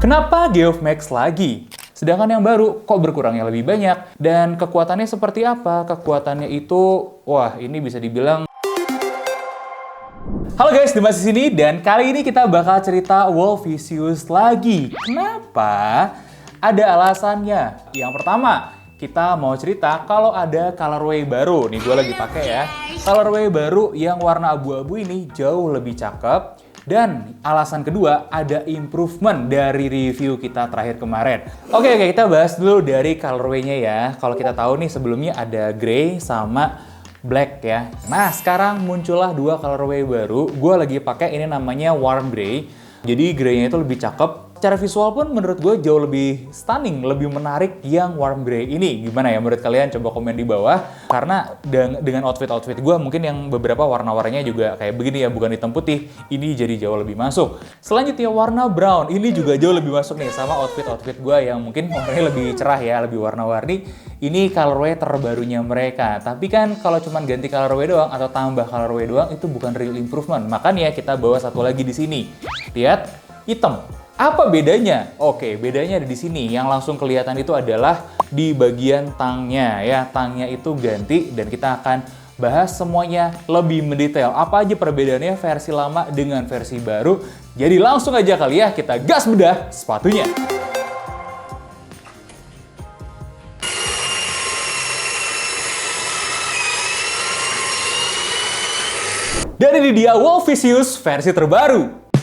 Kenapa Geoff Max lagi? Sedangkan yang baru kok berkurangnya lebih banyak? Dan kekuatannya seperti apa? Kekuatannya itu, wah ini bisa dibilang... Halo guys, Dimas di sini dan kali ini kita bakal cerita Wolfisius lagi. Kenapa? Ada alasannya. Yang pertama, kita mau cerita kalau ada colorway baru. Nih gue lagi pakai ya. Colorway baru yang warna abu-abu ini jauh lebih cakep. Dan alasan kedua, ada improvement dari review kita terakhir kemarin. Oke, kita bahas dulu dari colorway-nya ya. Kalau kita tahu nih sebelumnya ada grey sama black ya. Nah, sekarang muncullah dua colorway baru. Gue lagi pakai ini namanya warm grey. Jadi grey-nya itu lebih cakep. Secara visual pun menurut gue jauh lebih stunning, lebih menarik yang warm grey ini. Gimana ya menurut kalian? Coba komen di bawah. Karena dengan outfit-outfit gue mungkin yang beberapa warna-warnanya juga kayak begini ya, bukan hitam putih. Ini jadi jauh lebih masuk. Selanjutnya warna brown. Ini juga jauh lebih masuk nih sama outfit-outfit gue yang mungkin warnanya lebih cerah ya, lebih warna-warni. Ini colorway terbarunya mereka. Tapi kan kalau cuma ganti colorway doang atau tambah colorway doang itu bukan real improvement. Makanya kita bawa satu lagi di sini. Lihat, hitam. Apa bedanya? Oke, bedanya ada di sini. Yang langsung kelihatan itu adalah di bagian tangnya ya. Tangnya itu ganti dan kita akan bahas semuanya lebih mendetail. Apa aja perbedaannya versi lama dengan versi baru. Jadi langsung aja kali ya kita gas bedah sepatunya. Dan ini dia Wolfisius versi terbaru.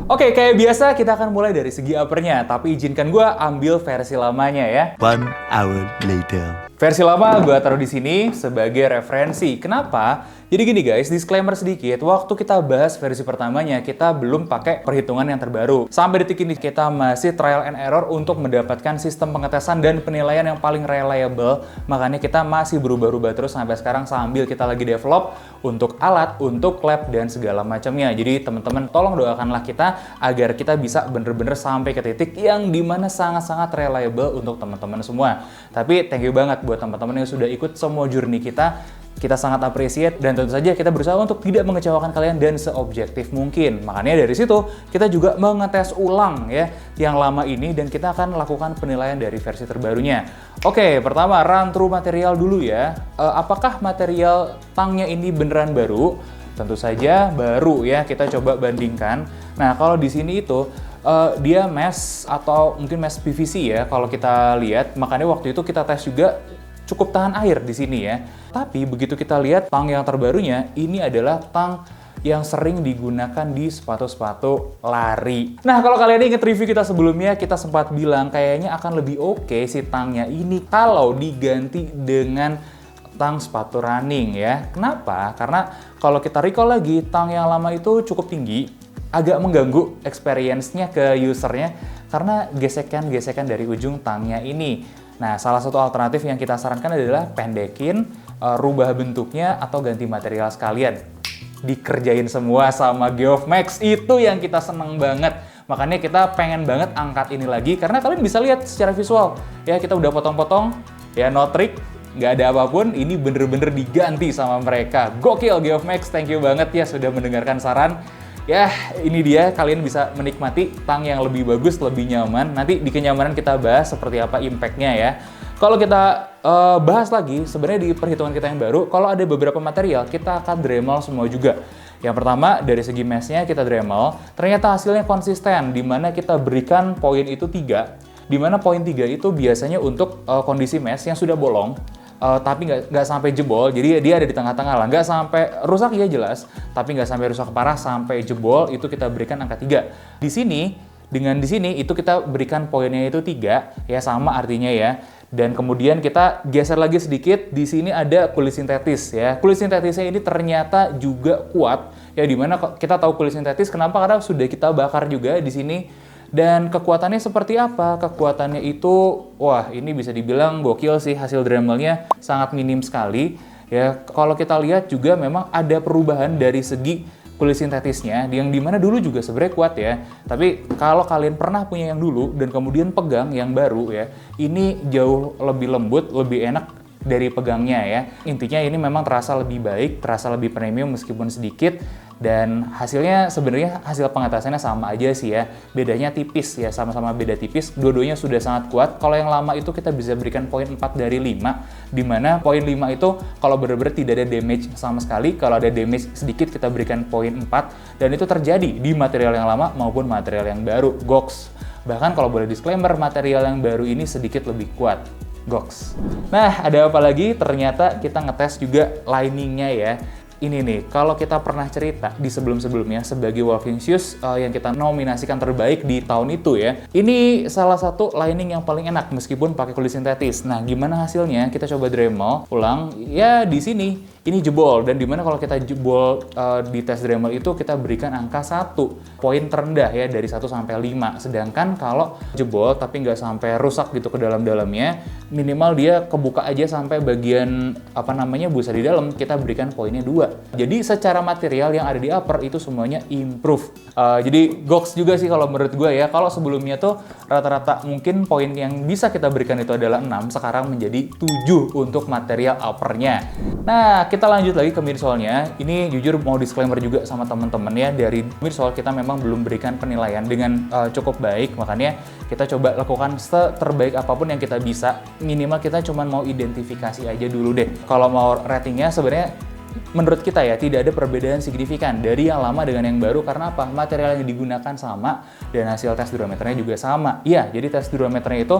Oke, kayak biasa kita akan mulai dari segi uppernya, tapi izinkan gue ambil versi lamanya ya. 1 hour later. Versi lama gue taruh di sini sebagai referensi. Kenapa? Jadi gini guys, disclaimer sedikit, waktu kita bahas versi pertamanya, kita belum pakai perhitungan yang terbaru. Sampai detik ini kita masih trial and error untuk mendapatkan sistem pengetesan dan penilaian yang paling reliable. Makanya kita masih berubah-ubah terus sampai sekarang sambil kita lagi develop untuk alat, untuk lab, dan segala macamnya. Jadi teman-teman tolong doakanlah kita agar kita bisa bener-bener sampai ke titik yang dimana sangat-sangat reliable untuk teman-teman semua. Tapi thank you banget buat teman-teman yang sudah ikut semua journey kita. Kita sangat appreciate dan tentu saja kita berusaha untuk tidak mengecewakan kalian dan seobjektif mungkin. Makanya dari situ kita juga mengetes ulang ya yang lama ini dan kita akan lakukan penilaian dari versi terbarunya. Oke, pertama run through material dulu ya. Apakah material tangnya ini beneran baru? Tentu saja baru ya. Kita coba bandingkan. Nah, kalau di sini itu dia mesh atau mungkin mesh PVC ya kalau kita lihat. Makanya waktu itu kita tes juga cukup tahan air di sini ya. Tapi begitu kita lihat tang yang terbarunya, ini adalah tang yang sering digunakan di sepatu-sepatu lari. Nah, kalau kalian ingat review kita sebelumnya, kita sempat bilang kayaknya akan lebih oke si tangnya ini kalau diganti dengan tang sepatu running ya. Kenapa? Karena kalau kita recall lagi, tang yang lama itu cukup tinggi, agak mengganggu experience-nya ke usernya karena gesekan-gesekan dari ujung tangnya ini. Nah, salah satu alternatif yang kita sarankan adalah pendekin, rubah bentuknya, atau ganti material sekalian. Dikerjain semua sama Geoff Max, itu yang kita seneng banget. Makanya kita pengen banget angkat ini lagi, karena kalian bisa lihat secara visual. Ya, kita udah potong-potong, ya no trick, nggak ada apapun, ini bener-bener diganti sama mereka. Gokil Geoff Max, thank you banget ya sudah mendengarkan saran. Ya, ini dia, kalian bisa menikmati tang yang lebih bagus, lebih nyaman. Nanti di kenyamanan kita bahas seperti apa impact-nya ya. Kalau kita bahas lagi, sebenarnya di perhitungan kita yang baru, kalau ada beberapa material, kita akan Dremel semua juga. Yang pertama, dari segi mesh-nya kita Dremel, ternyata hasilnya konsisten, di mana kita berikan poin itu 3, di mana poin 3 itu biasanya untuk kondisi mesh yang sudah bolong, tapi nggak sampai jebol, jadi dia ada di tengah-tengah lah, nggak sampai rusak ya jelas, tapi nggak sampai rusak parah sampai jebol, itu kita berikan angka 3. Di sini, dengan di sini itu kita berikan poinnya itu 3, ya sama artinya ya. Dan kemudian kita geser lagi sedikit, di sini ada kulit sintetis ya. Kulit sintetisnya ini ternyata juga kuat, ya dimana kita tahu kulit sintetis kenapa? Karena sudah kita bakar juga di sini. Dan kekuatannya seperti apa? Kekuatannya itu, wah ini bisa dibilang gokil sih, hasil Dremelnya sangat minim sekali. Ya, kalau kita lihat juga memang ada perubahan dari segi kulit sintetisnya, yang dimana dulu juga sebenarnya kuat ya. Tapi kalau kalian pernah punya yang dulu dan kemudian pegang yang baru ya, ini jauh lebih lembut, lebih enak dari pegangnya ya. Intinya ini memang terasa lebih baik, terasa lebih premium meskipun sedikit. Dan hasilnya sebenarnya hasil pengatasannya sama aja sih ya. Bedanya tipis ya, sama-sama beda tipis. Dua-duanya sudah sangat kuat. Kalau yang lama itu kita bisa berikan poin 4 dari 5. Dimana poin 5 itu kalau benar-benar tidak ada damage sama sekali. Kalau ada damage sedikit kita berikan poin 4. Dan itu terjadi di material yang lama maupun material yang baru. Goks. Bahkan kalau boleh disclaimer, material yang baru ini sedikit lebih kuat. Goks. Nah, ada apa lagi? Ternyata kita ngetes juga liningnya ya. Ini nih, kalau kita pernah cerita di sebelum-sebelumnya sebagai walking shoes yang kita nominasikan terbaik di tahun itu ya. Ini salah satu lining yang paling enak meskipun pakai kulit sintetis. Nah, gimana hasilnya? Kita coba Dremel ulang. Ya, di sini ini jebol, dan dimana kalau kita jebol di tes Dremel itu kita berikan angka 1, poin terendah ya, dari 1 sampai 5. Sedangkan kalau jebol tapi nggak sampai rusak gitu ke dalam-dalamnya, minimal dia kebuka aja sampai bagian busa di dalam, kita berikan poinnya 2. Jadi secara material yang ada di upper itu semuanya improve. Jadi goks juga sih kalau menurut gue ya. Kalau sebelumnya tuh rata-rata mungkin poin yang bisa kita berikan itu adalah 6, sekarang menjadi 7 untuk material uppernya. Nah, kita lanjut lagi ke midsole-nya. Ini jujur mau disclaimer juga sama teman-teman ya, dari midsole kita memang belum berikan penilaian dengan cukup baik, makanya kita coba lakukan terbaik apapun yang kita bisa. Minimal kita cuma mau identifikasi aja dulu deh. Kalau mau ratingnya sebenarnya menurut kita ya tidak ada perbedaan signifikan dari yang lama dengan yang baru. Karena apa? Material yang digunakan sama dan hasil tes durometernya juga sama. Iya, jadi tes durometernya itu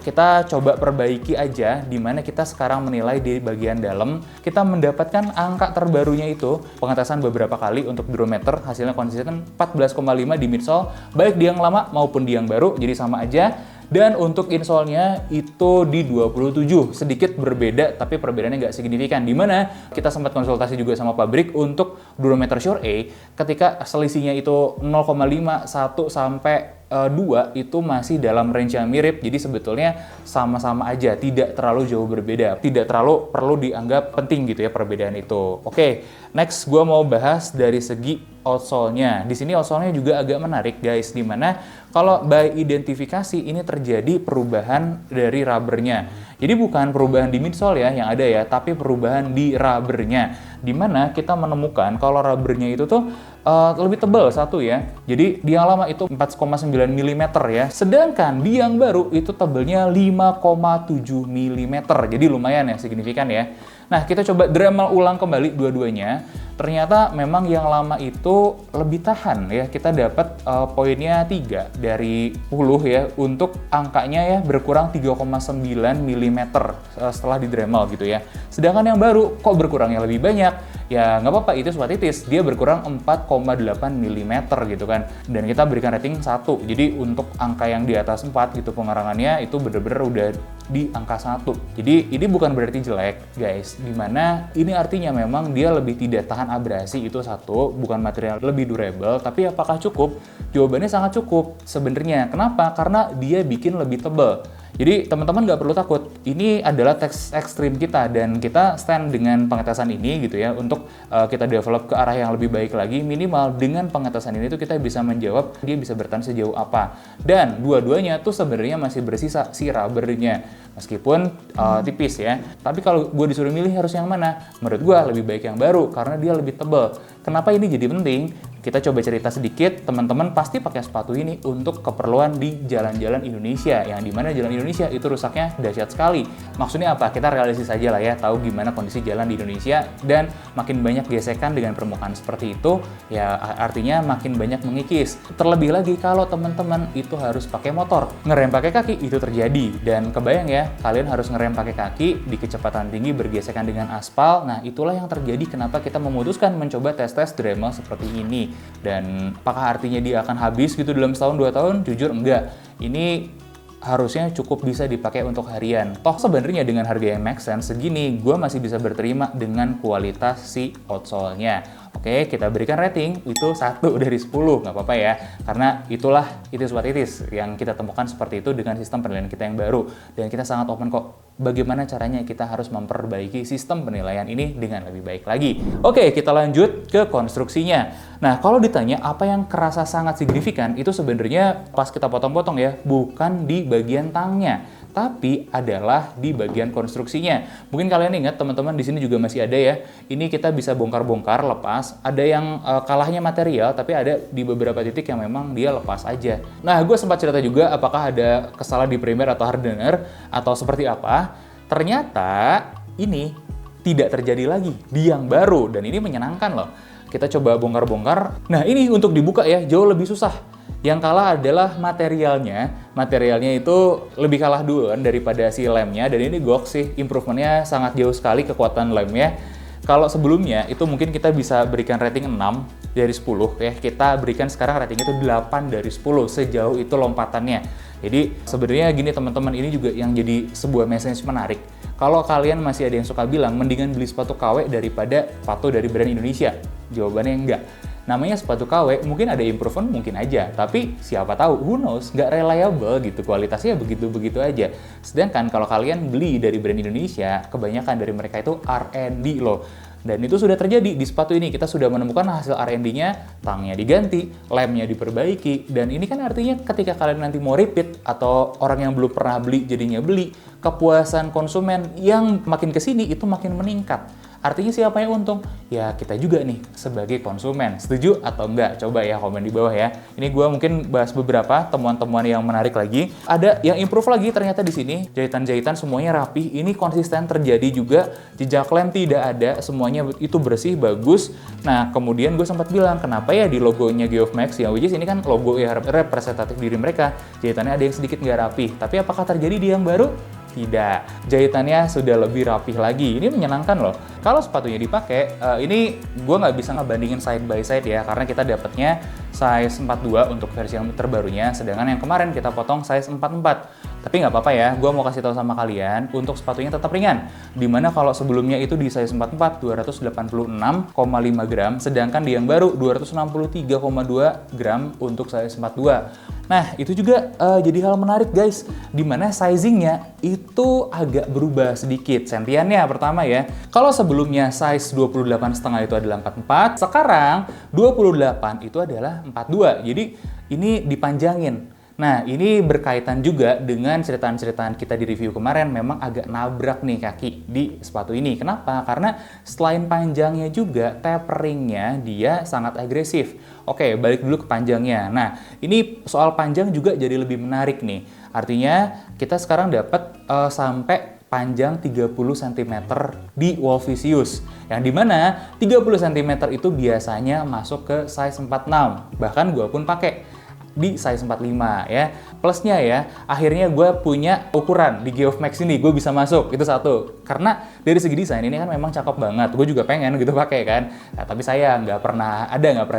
kita coba perbaiki aja, dimana kita sekarang menilai di bagian dalam. Kita mendapatkan angka terbarunya itu pengetesan beberapa kali untuk durometer, hasilnya konsisten 14,5 di midsole, baik di yang lama maupun di yang baru, jadi sama aja. Dan untuk insole-nya itu di 27, sedikit berbeda tapi perbedaannya nggak signifikan. Dimana kita sempat konsultasi juga sama pabrik untuk durometer Sure A, ketika selisihnya itu 0,5, 1 sampai 2 itu masih dalam range yang mirip. Jadi sebetulnya sama-sama aja, tidak terlalu jauh berbeda, tidak terlalu perlu dianggap penting gitu ya perbedaan itu. Oke, next gue mau bahas dari segi outsole-nya. Di sini outsole-nya juga agak menarik guys, dimana kalau by identifikasi ini terjadi perubahan dari rubbernya. Jadi bukan perubahan di midsole ya yang ada ya, tapi perubahan di rubbernya. Dimana kita menemukan kalau rubbernya itu tuh lebih tebal satu ya. Jadi di yang lama itu 4,9 mm ya. Sedangkan di yang baru itu tebalnya 5,7 mm. Jadi lumayan ya, signifikan ya. Nah, kita coba Dremel ulang kembali dua-duanya. Ternyata memang yang lama itu lebih tahan ya. Kita dapat poinnya 3 dari 10 ya. Untuk angkanya ya berkurang 3,9 mm setelah di Dremel gitu ya. Sedangkan yang baru kok berkurangnya lebih banyak? Ya nggak apa-apa, itu swatitis. Dia berkurang 4,8 mm gitu kan. Dan kita berikan rating 1. Jadi untuk angka yang di atas 4 gitu pengerangannya itu bener-bener udah di angka 1. Jadi ini bukan berarti jelek guys. Dimana ini artinya memang dia lebih tidak tahan abrasi, itu satu, bukan material lebih durable. Tapi apakah cukup? Jawabannya sangat cukup sebenarnya. Kenapa? Karena dia bikin lebih tebal. Jadi teman-teman nggak perlu takut, ini adalah teks ekstrim kita dan kita stand dengan pengetesan ini gitu ya untuk kita develop ke arah yang lebih baik lagi. Minimal dengan pengetesan ini tuh kita bisa menjawab dia bisa bertahan sejauh apa. Dan dua-duanya tuh sebenarnya masih bersisa si rubbernya, meskipun tipis ya. Tapi kalau gue disuruh milih harus yang mana? Menurut gue lebih baik yang baru karena dia lebih tebal. Kenapa ini jadi penting? Kita coba cerita sedikit, teman-teman pasti pakai sepatu ini untuk keperluan di jalan-jalan Indonesia, yang dimana jalan Indonesia itu rusaknya dahsyat sekali. Maksudnya apa? Kita realistis aja lah ya, tahu gimana kondisi jalan di Indonesia, dan makin banyak gesekan dengan permukaan seperti itu, ya artinya makin banyak mengikis. Terlebih lagi kalau teman-teman itu harus pakai motor, ngerem pakai kaki itu terjadi, dan kebayang ya, kalian harus ngerem pakai kaki di kecepatan tinggi bergesekan dengan aspal. Nah itulah yang terjadi kenapa kita memutuskan mencoba tes-tes Dremel seperti ini. Dan apakah artinya dia akan habis gitu dalam setahun 2 tahun? Jujur enggak. Ini harusnya cukup bisa dipakai untuk harian. Toh sebenarnya dengan harga yang make sense segini, gue masih bisa berterima dengan kualitas si outsole-nya. Oke, kita berikan rating itu 1 dari 10, nggak apa-apa ya. Karena itulah it is what it is yang kita temukan seperti itu dengan sistem penilaian kita yang baru. Dan kita sangat open kok bagaimana caranya kita harus memperbaiki sistem penilaian ini dengan lebih baik lagi. Oke, kita lanjut ke konstruksinya. Nah, kalau ditanya apa yang kerasa sangat signifikan, itu sebenarnya pas kita potong-potong ya, bukan di bagian tangnya, tapi adalah di bagian konstruksinya. Mungkin kalian ingat teman-teman di sini juga masih ada ya. Ini kita bisa bongkar-bongkar lepas. Ada yang kalahnya material, tapi ada di beberapa titik yang memang dia lepas aja. Nah, gue sempat cerita juga apakah ada kesalahan di primer atau hardener atau seperti apa. Ternyata ini tidak terjadi lagi di yang baru dan ini menyenangkan loh. Kita coba bongkar-bongkar. Nah, ini untuk dibuka ya jauh lebih susah. Yang kalah adalah materialnya. Materialnya itu lebih kalah duluan daripada si lemnya. Dan ini gok sih, improvementnya sangat jauh sekali kekuatan lemnya. Kalau sebelumnya itu mungkin kita bisa berikan rating 6 dari 10 ya. Kita berikan sekarang ratingnya itu 8 dari 10. Sejauh itu lompatannya. Jadi sebenarnya gini teman-teman, ini juga yang jadi sebuah message menarik. Kalau kalian masih ada yang suka bilang, mendingan beli sepatu KW daripada sepatu dari brand Indonesia. Jawabannya enggak. Namanya sepatu KW, mungkin ada improvement, mungkin aja. Tapi siapa tahu, who knows, nggak reliable gitu, kualitasnya begitu-begitu aja. Sedangkan kalau kalian beli dari brand Indonesia, kebanyakan dari mereka itu R&D loh. Dan itu sudah terjadi di sepatu ini. Kita sudah menemukan hasil R&D-nya, tangnya diganti, lemnya diperbaiki. Dan ini kan artinya ketika kalian nanti mau repeat, atau orang yang belum pernah beli jadinya beli, kepuasan konsumen yang makin kesini itu makin meningkat. Artinya siapa yang untung? Ya kita juga nih sebagai konsumen. Setuju atau enggak? Coba ya komen di bawah ya. Ini gue mungkin bahas beberapa temuan-temuan yang menarik lagi. Ada yang improve lagi ternyata di sini. Jahitan-jahitan semuanya rapi. Ini konsisten terjadi juga. Jejak lem tidak ada. Semuanya itu bersih, bagus. Nah kemudian gue sempat bilang kenapa ya di logonya Geoff Max yang which is ini kan logo ya representatif diri mereka. Jahitannya ada yang sedikit nggak rapi. Tapi apakah terjadi di yang baru? Tidak, jahitannya sudah lebih rapih lagi. Ini menyenangkan loh. Kalau sepatunya dipakai, ini gue nggak bisa ngebandingin side by side ya, karena kita dapatnya size 42 untuk versi yang terbarunya, sedangkan yang kemarin kita potong size 44. Tapi nggak apa-apa ya, gue mau kasih tahu sama kalian, untuk sepatunya tetap ringan. Dimana kalau sebelumnya itu di size 44, 286,5 gram, sedangkan di yang baru 263,2 gram untuk size 42. Nah, itu juga jadi hal menarik guys, dimana sizingnya itu agak berubah sedikit. Sentiannya pertama ya, kalau sebelumnya size 28,5 itu adalah 44, sekarang 28 itu adalah 42. Jadi ini dipanjangin. Nah, ini berkaitan juga dengan ceritaan-ceritaan kita di review kemarin, memang agak nabrak nih kaki di sepatu ini. Kenapa? Karena selain panjangnya juga, taperingnya dia sangat agresif. Oke, balik dulu ke panjangnya. Nah, ini soal panjang juga jadi lebih menarik nih. Artinya, kita sekarang dapat sampai panjang 30 cm di Wolfisius. Yang dimana 30 cm itu biasanya masuk ke size 46. Bahkan gue pun pakai di size 45 ya. Plusnya ya, akhirnya gue punya ukuran di Geoff Max ini, gue bisa masuk, itu satu. Karena dari segi desain ini kan memang cakep banget, gue juga pengen gitu pakai kan. Nah, tapi saya nggak pernah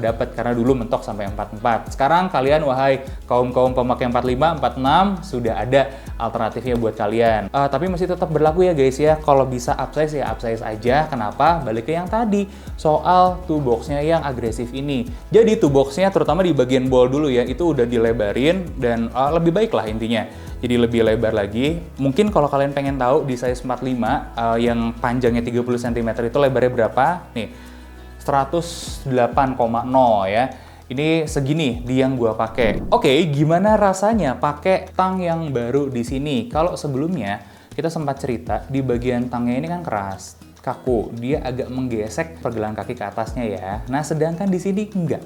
dapet karena dulu mentok sampai 44. Sekarang kalian wahai kaum-kaum pemakai 45, 46 sudah ada alternatifnya buat kalian. Tapi masih tetap berlaku ya guys ya, kalau bisa upsize ya upsize aja. Kenapa? Balik ke yang tadi, soal toe box-nya yang agresif ini. Jadi toe box-nya terutama di bagian ball dulu ya, itu udah dilebarin dan lebih baik lah intinya. Jadi lebih lebar lagi. Mungkin kalau kalian pengen tahu di size 45 yang panjangnya 30 cm itu lebarnya berapa? Nih, 108,0 ya. Ini segini di yang gua pakai. Oke, gimana rasanya pakai tang yang baru di sini? Kalau sebelumnya kita sempat cerita di bagian tangnya ini kan keras, kaku, dia agak menggesek pergelangan kaki ke atasnya ya. Nah, sedangkan di sini enggak.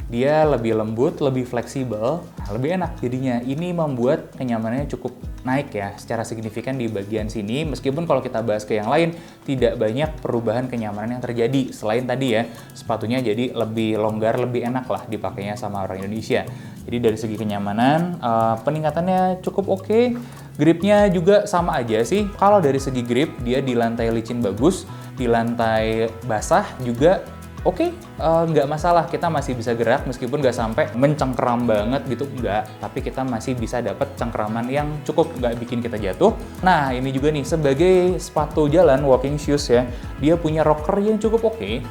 Dia lebih lembut, lebih fleksibel, lebih enak jadinya. Ini membuat kenyamanannya cukup naik ya secara signifikan di bagian sini. Meskipun kalau kita bahas ke yang lain, tidak banyak perubahan kenyamanan yang terjadi. Selain tadi ya, sepatunya jadi lebih longgar, lebih enak lah dipakainya sama orang Indonesia. Jadi dari segi kenyamanan, peningkatannya cukup oke. Gripnya juga sama aja sih. Kalau dari segi grip, dia di lantai licin bagus, di lantai basah juga oke, nggak masalah, kita masih bisa gerak meskipun nggak sampai mencengkeram banget gitu, nggak. Tapi kita masih bisa dapat cengkeraman yang cukup, nggak bikin kita jatuh. Nah, ini juga nih, sebagai sepatu jalan, walking shoes ya, dia punya rocker yang cukup oke.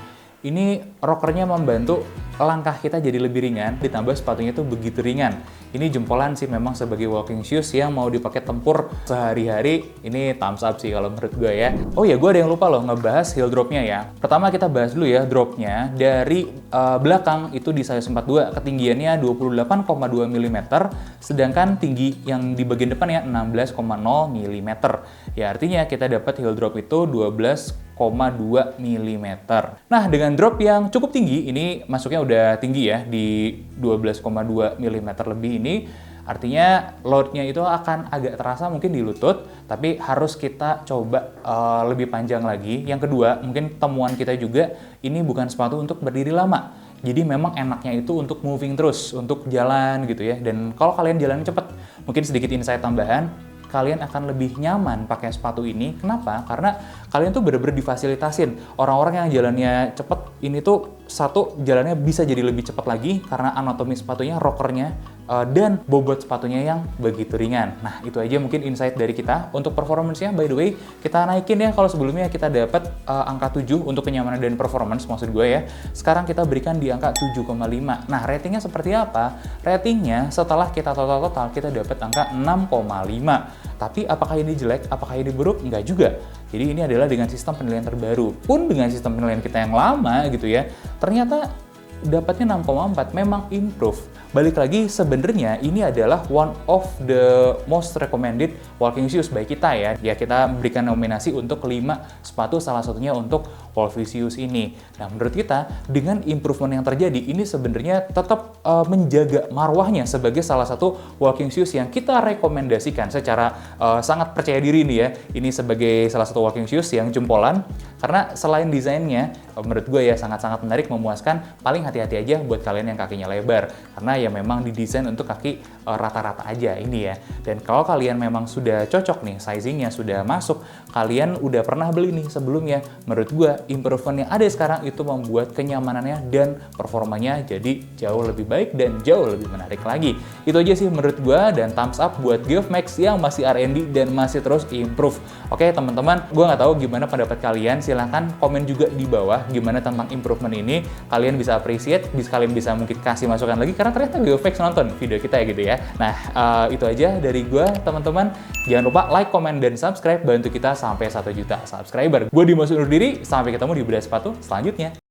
Ini rockernya membantu langkah kita jadi lebih ringan, ditambah sepatunya itu begitu ringan. Ini jempolan sih memang sebagai walking shoes yang mau dipakai tempur sehari-hari, ini thumbs up sih kalau menurut gue ya. Oh ya, gue ada yang lupa loh ngebahas heel dropnya ya. Pertama kita bahas dulu ya dropnya. Dari belakang itu di size 42, ketinggiannya 28,2 mm, sedangkan tinggi yang di bagian depannya 16,0 mm. Ya artinya kita dapat heel drop itu 12,2 mm. Nah, dengan drop yang cukup tinggi, ini masuknya udah tinggi ya, di 12,2 mm lebih ini, artinya load-nya itu akan agak terasa mungkin di lutut, tapi harus kita coba lebih panjang lagi. Yang kedua, mungkin temuan kita juga, ini bukan sepatu untuk berdiri lama. Jadi memang enaknya itu untuk moving terus, untuk jalan gitu ya. Dan kalau kalian jalan cepet, mungkin sedikit insight tambahan, kalian akan lebih nyaman pakai sepatu ini. Kenapa? Karena kalian tuh bener-bener difasilitasin. Orang-orang yang jalannya cepet, ini tuh satu, jalannya bisa jadi lebih cepat lagi karena anatomi sepatunya, rockernya, dan bobot sepatunya yang begitu ringan. Nah, itu aja mungkin insight dari kita. Untuk performance-nya, by the way, kita naikin ya. Kalau sebelumnya kita dapat angka 7 untuk kenyamanan dan performance, maksud gue ya. Sekarang kita berikan di angka 7,5. Nah, ratingnya seperti apa? Ratingnya setelah kita total-total, kita dapat angka 6,5. Tapi apakah ini jelek? Apakah ini buruk? Enggak juga. Jadi ini adalah dengan sistem penilaian terbaru. Pun dengan sistem penilaian kita yang lama gitu ya, ternyata dapatnya 6,4, memang improve. Balik lagi, sebenarnya ini adalah one of the most recommended walking shoes by kita ya. Ya, kita memberikan nominasi untuk 5 sepatu, salah satunya untuk Wolfisius ini. Nah, menurut kita, dengan improvement yang terjadi, ini sebenarnya tetap menjaga marwahnya sebagai salah satu walking shoes yang kita rekomendasikan secara sangat percaya diri nih ya. Ini sebagai salah satu walking shoes yang jempolan, karena selain desainnya, menurut gue ya sangat-sangat menarik, memuaskan. Paling hati-hati aja buat kalian yang kakinya lebar, karena ya memang didesain untuk kaki rata-rata aja ini ya. Dan kalau kalian memang sudah cocok nih, sizingnya sudah masuk, kalian udah pernah beli nih sebelumnya, menurut gue improvement yang ada sekarang itu membuat kenyamanannya dan performanya jadi jauh lebih baik dan jauh lebih menarik lagi. Itu aja sih menurut gue, dan thumbs up buat Geoff Max yang masih R&D dan masih terus improve. Oke teman-teman, gue nggak tahu gimana pendapat kalian, silahkan komen juga di bawah gimana tentang improvement ini. Kalian bisa appreciate, kalian bisa mungkin kasih masukan lagi, karena ternyata Geoff Max nonton video kita ya gitu ya. Nah, itu aja dari gue teman-teman. Jangan lupa like, comment, dan subscribe, bantu kita sampai 1 juta subscriber. Gue Dimas undur diri, sampai ketemu di bedah sepatu selanjutnya.